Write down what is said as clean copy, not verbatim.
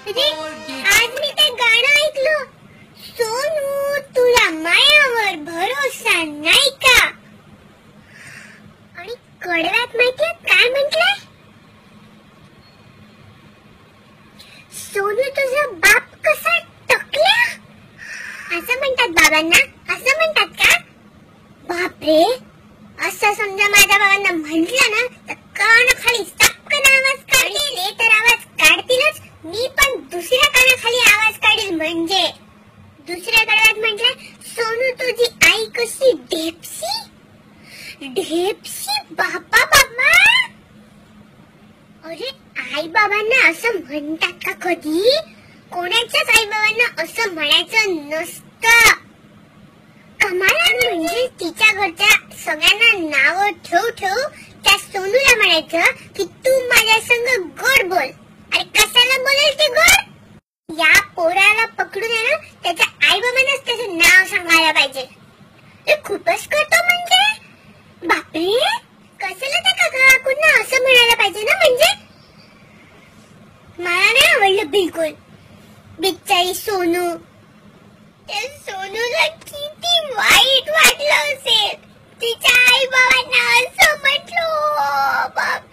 अरे आज मी ते गाणं ऐकलं, सोनू तुला मायावर भरोसा नाही का? आणि कडव्यात माहितीये काय म्हटलंय? सोनू तुझा बाप कसा टकला, असं म्हणतात बाबांना, असं म्हणतात का? बापरे, असं समजा माझ्या बाबांना म्हटलं ना तर कानाखाली चपकन आवाज काढेल, तर आवाज काढतीलच. मी पण दुसऱ्या कानाखाली आवाज काढेल. म्हणजे दुसऱ्या कडव्यात म्हटलं, सोनू तुझी आई कशी ढेपसी ढेपसी. बाबा बाबा, अरे आई बाबांना असं म्हणतात का कधी? कोणाच्याच आई बाबांना असं म्हणायचं नसतं. कमाल. म्हणजे तिच्या घरच्या सगळ्यांना नाव ठेव ठेव त्या सोनूला म्हणायचं की तू माझ्या संग गोड बोल. अरे कशाला बोलेल ती गोड? या पोराला पकडून आहे ना त्याच्या आई बाबांनाच त्याचं नाव सांगायला पाहिजे. हे खूपच करतो. म्हणजे बापरे, कशाला त्या काका काकूंना असं म्हणायला पाहिजे ना? म्हणजे मला नाही आवडलं बिलकुल. बिचारी सोनू, त्या सोनूला किती वाईट वाटलं असेल तिच्या आई बाबांना असं म्हटलं. बाप